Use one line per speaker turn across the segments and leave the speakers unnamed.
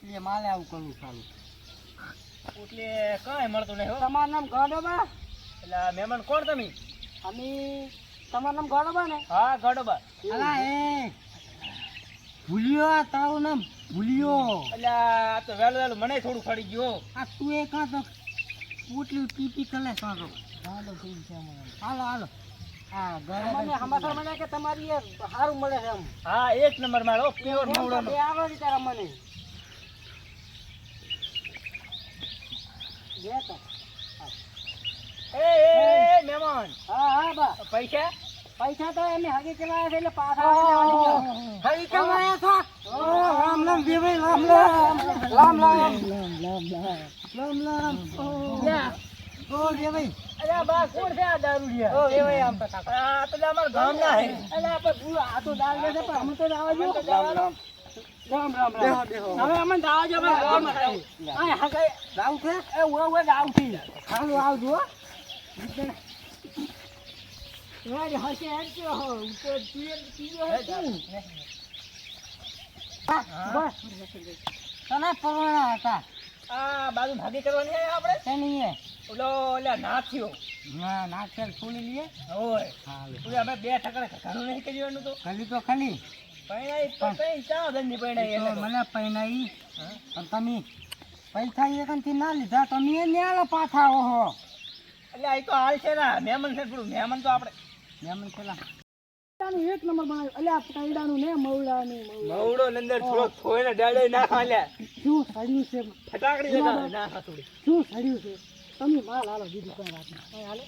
એટલે માલે આવું કરવું સારું.
એટલે કાંઈ મળતું નહીં હો.
તમારું નામ ગોડોબા?
એટલે આ મહેમાન કોણ તમે?
અમે તમારું નામ ગોડોબા ને?
હા ગડોબા.
અલા એ ભૂલ્યો તારું નામ ભૂલ્યો.
એટલે આ તો વહેલું વહેલું મને થોડું ફળી ગયું.
આ તું એ કાં તો પોટલી પીપી કરે સારો. હાલો હાલો. હા મને સમાચાર મળ્યા કે તમારી એ સારું મળે છે એમ.
હા એક નંબર મારો પ્યોર મવડાનો.
આવે છે તારા મને બે તો.
એ મહેમાન.
હા હા બા
પૈસા
પૈસા તો એમને હગી ચલાવ્યા છે એટલે પાછા હગી ચલાવ્યા છો. રામ રામ દેવાઈ રામ રામ રામ રામ રામ રામ ઓ દેવાઈ.
અરે બા કોણ છે આ દારૂડિયા?
ઓ દેવાઈ આમ પતા
આ તો અમારા ગામના હે.
એટલે આપણે પૂરા આ તો દાલ લેશે પણ અમે તો દાવા જો રામ રામ રામ રામ રામ. હવે અમે દાવા જો આપણે ગામમાં ખાઈ. આ હગે દાવ છે એ ઓય દાવ છે. હાલો આવજો. વાડી હશે હશે હો તો પીરો હે તું. બસ તને પરવાના હતા.
આ બાજુ ભાગી કરવાની હે આપણે.
તેની એ
ઓલો નાથ્યો.
ના નાખેલ ખોલી લઈએ.
ઓય
હાલો
ઓય અમે બે ઠકડા ઘણું નહીં કર્યું તો.
ખાલી તો ખાલી
પૈણાઈ તો કઈ ચા ધંધી પૈણાઈ
તો
એટલે
મને પૈણાઈ પણ તમે પૈસા એકનથી ના લીધા તમે એ ન્યાલો પાછા ઓહો.
એટલે આ તો હાલ છે ને મહેમાન છે થોડું મહેમાન તો આપણે
મહેમાન પેલા એક નંબર બનાવ્યું. અલ્યા કાયડાનું ને મવડાનું
મવડો અંદર થોડો થોઈને ડાડે નાખા લે.
શું સડ્યું છે
ફટાકડી લગા નાખા થોડી.
શું સડ્યું છે તમે માલ હાલો બીજું કઈ વાત નહીં હાલો.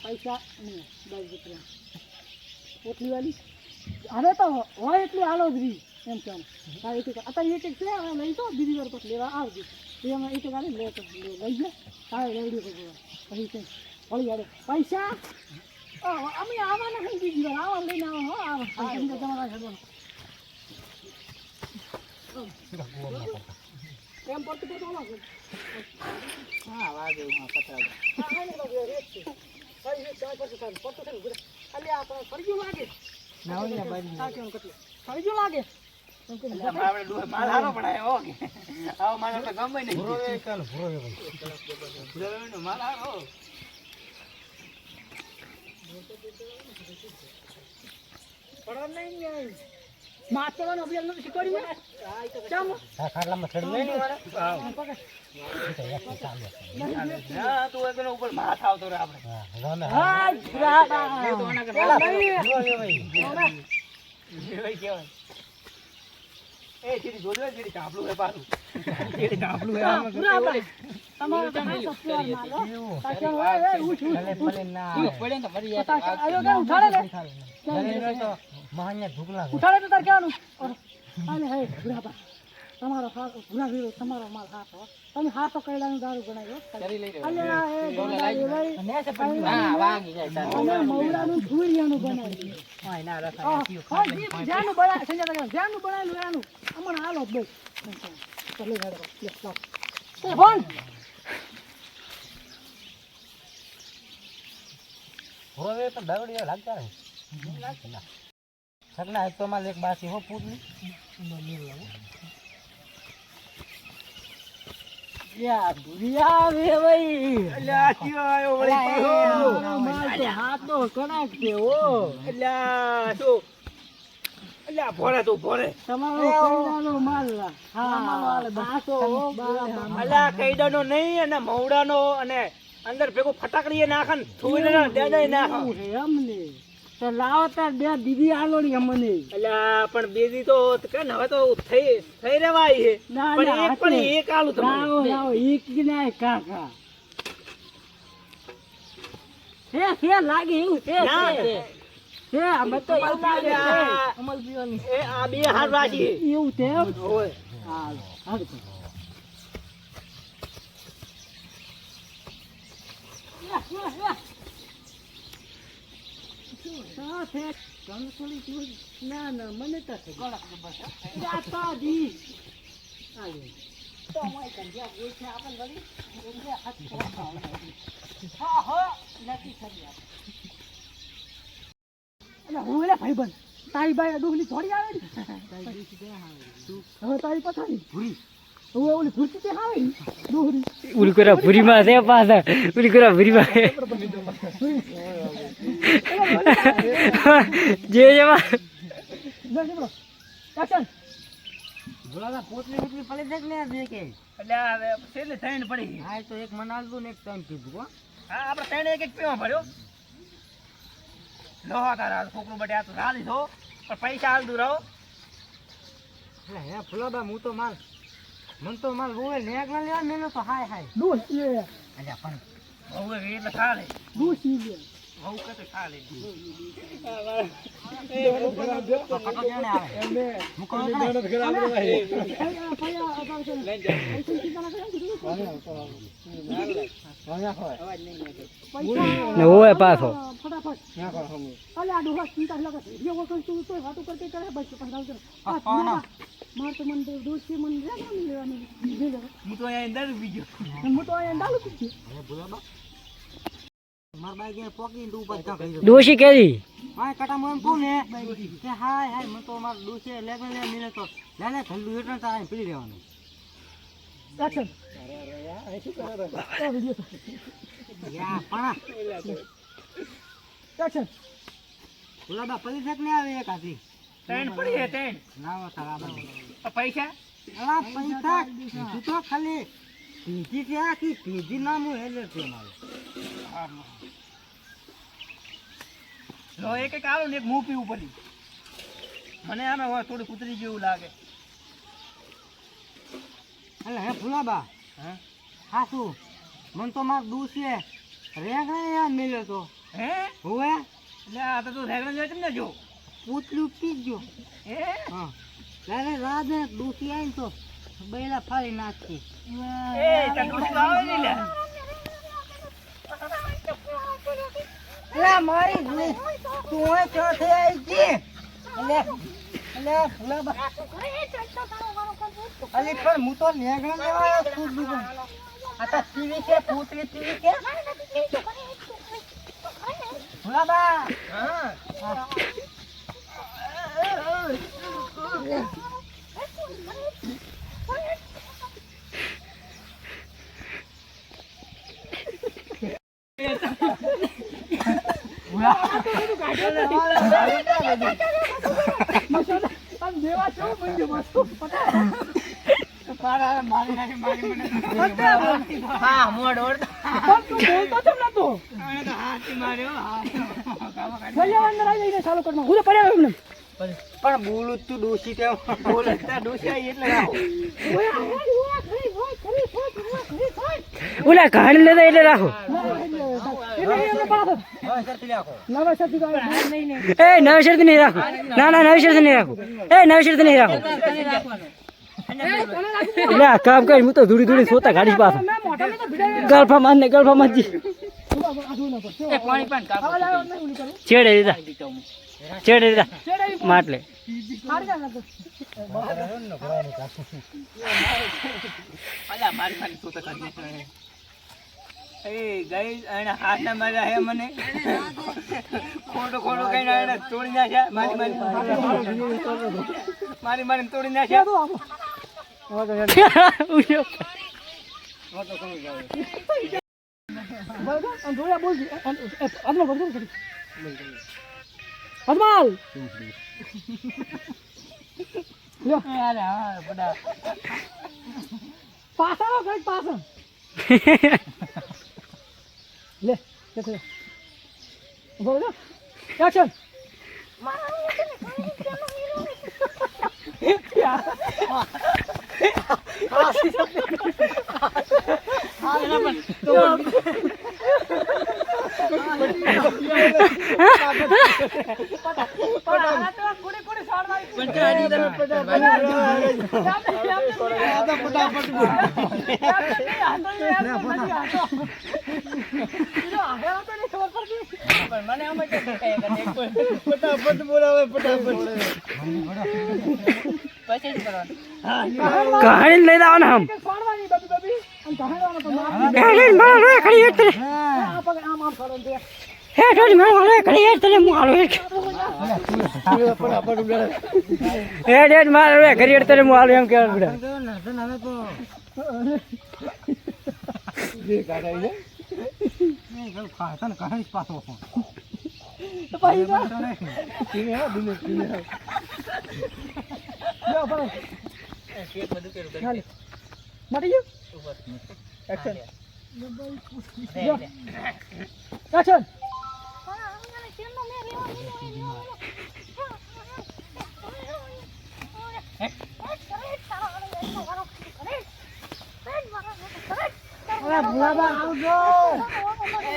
પૈસા નહીં 10 રૂપિયા પોટલી વાળી હવે તો હોય એટલું હાલો જ રહી એમ કે અત્યારે એક છે હવે લઈ તો બીજી વાર પછી લેવા આવજો એમાં એક ગાડી લે તો લઈ જાય તારે રેડી પછી કઈ વળી યાર પૈસા અમે આવવાના નથી બીજી વાર આવા લઈને આવો હો આવો તમારા ઘરમાં એમ પડતું તો આવો હા વાગે હા પતરા હા હા ને બાબુ રેત છે કઈ ને ચાય પર તો પડતો છે ને અલ્યા આપણે ફરજુ લાગે ના ઓલા બાજુ આ કેમ કટલે ફરજુ લાગે
આપણે ડોહે માલ હારો પડાય હો કે આવો માલ તો ગમે નહીં.
ભરોવે કાલ ભરોવે
ભરોવેનો માલ હારો.
પડવા નહીં ને માતવાનો અભિયાન નથી શીખવાડ્યું ચાલો હા ખાટલામાં ચડી લઈ ને
હા તું એકનો ઉપર માથ આવતો રે આપણે.
હા
કેવાય એ ચીડી જોજો ચીડી કાપલું હે પાછું. ચીડી કાપલું હે
તમારો તમારો સપ્લાયર માલો પાછળ હોય એ ઉઠ પડે ને તો મરી જાય આયો કે ઉઠાડે લે તો મહાન્ય ભૂખલા ઉઠાડે તો તાર કેવાનું આલે હે બુરાબા તમારો હાથ ભૂરા ગયો તમારો માલ હાથ હો તમે હાથો કઈડાનું દારૂ બનાવ્યો કરી લઈ લે અલ્યા એ ગોલા ને સે પડી હા વાગી જાય તાર મૌલાનું ધુરિયાનું બનાવ્યું હા ના રખા જાનું બના સંજા જાનું બનાવેલું એનું અમણ હાલો જ બસ ચાલે ગાડો લે લાવ એ ફોન હોવે તો દગડીઓ લાગતા રહે સગના એક તો માલ એક બાસી હો પૂતલી યા દુરિયા વે ભાઈ
અલ્યા ક્યો આયો વળી
માલ તો હાથનો કણાક છે ઓ
અલ્યા શું અલ્યા ભોરે તું ભોરે
તમારો કઈડાનો માલ હા માલ બાસો
અલ્યા કઈડાનો નહીં અને મવડાનો અને અંદર ભેગું ફટાકડીએ નાખન થોઈને દેદાઈ નાખ
અમને તો લાવો તાર બે દીદી આલોડી અમને
અલ્યા પણ બેદી તો કે હવે તો થઈ રેવાય છે પણ એક આલુ
લાવો લાવો એક ગનાય કાકા હે લાગે એવું છે હે અમે તો એવું લાગે અમલ પીવાની
એ આ બે હાથ વાજી
એવું છે
ઓય
હાલ હાલ ના ના મને તો દી તો હું એટલે ભાઈ બન તારી બાઈ ડુંગળી થોડી આવે ને હવે તારી પથારી ભૂરી ઓલી ભૂસી તે આવે ને દોરી
ઉલી કોરા ભૂરીમાં છે પાછા ઉલી કોરા ભૂરીમાં જે જવા
એક્શન
ભોળાના પોતલી ઉતલી પડી દેખ ને દે કે એટલે હવે છેલ્લે થઈને પડી હા તો એક મનાલતું ને એક ટાઈમ કીધું હો હા આપણે ત્રણ એક પીવા ભર્યો લો તારા છોકરો બટે આ તો રાલી છો પણ પૈસા હાલ દૂર રહો હે ફુલાબા હું તો માલ મન તો માલ બોલે નેક ના લેવા મેનો તો હાય હાય
દોસી
અલ્યા પણ બહુ એટલે ખા લે
દોસી લે
બહુ કતે ખા લે
હોય પાછો
ફટાફટ અલ્યા ડોહા ચિંતા લગા વિડિયો કોલ તું તો વાતો કરતે કરે બસ પછી માર તો મન દોસી મન રે ના લેવાનું
હું તો અહીંયા અંદર ઉભી ગયો
હું તો અહીંયા ડાલું છું
માર બાઈ ગયા પોકી તું ઉપર કા કરી
ડોશી કેરી
હા કટા મન કોણ હે કે હાય હાય મન તો માર દોસે લેગન લે મિલે તો લાલે ઠંડુ એટલે તારે પી લેવાનું
એક્શન
યા પણ
એક્શન
ગુલાબા પડી શક ને આવે એક આથી ટ્રેન પડી હે ટ્રેન ના તારા પૈસા આ પૈસા તું તો ખાલી પીજી છે આખી પીજી નામું હેલે છે મારે લો એક આવો ને એક મું પીવું પડી મને આમે હોય થોડી કૂતરી જેવું લાગે અલે હે ફુલાબા હા હાસુ મન તો માર દૂધ છે રેગણા યાર મેલ્યો તો હે હોવે એટલે આ તો રેગણા જોઈ તમને જો પૂતલું પીજો હે હા લાલે રાધે દૂધી આવી તો બૈલા ફાડી નાખી એ તને દૂધ આવે ને લે લા મારી તું ચો થઈ આવી જી લે લે ફુલાબા અલી પણ હું તો રેગણા લેવા આવ્યો છું દુકાન આ તો ટીવી કે પૂતલી ટીવી કે ફુલાબા હા હા મોડ ઓર
તું બોલતો કેમ નતો
હાથ માર્યો
ભલે અંદર આવી જઈને ચાલુ કરમાં હું તો પડ્યા એમને
પણ બોલું તું ડોસી તે બોલતા ડોસી આવી એટલે રાહો
ઓલા ઘાણ લેતા એટલે રાખો એ નવી શરત નહીં રાખો ના ના નવી શરત નહીં રાખો એ નવી શરત નહીં રાખો એટલે આ કામ કરી હું તો ધૂળી ધૂળી સોતા ગાડી પાછો ગલ્ફા મારને ગલ્ફા મારજી છેડે દીધા છેડે દીધા માટલે
હાથ ના માર્યા હે મને ખોટો ખોટો કઈ ના તોડી નાખ્યા મારી મારી તોડી નાખ્યા
પાછા પાછા લે બોલો એક્શન
ફટાફટ બોલાવે ફટાફટ
કહાણી લઈ લાવો ને આમ હે ડોડી મારો હાલો ઘરે યાર તને હું હાલો હે ડેડ મારો ઘરે યાર તને હું હાલો એમ કહેવાનું બડા
મટી ગયું એક્શન એક્શન અરે ભુલાબા આવજો એ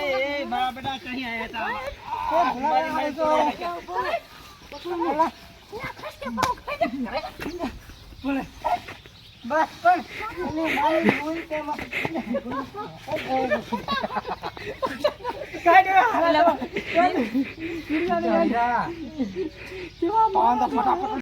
મારા બેટા કहीं આયા તા એ ભુલાબા આવજો બસ પણ મારી ભૂલ કે કાઈ દે હાલા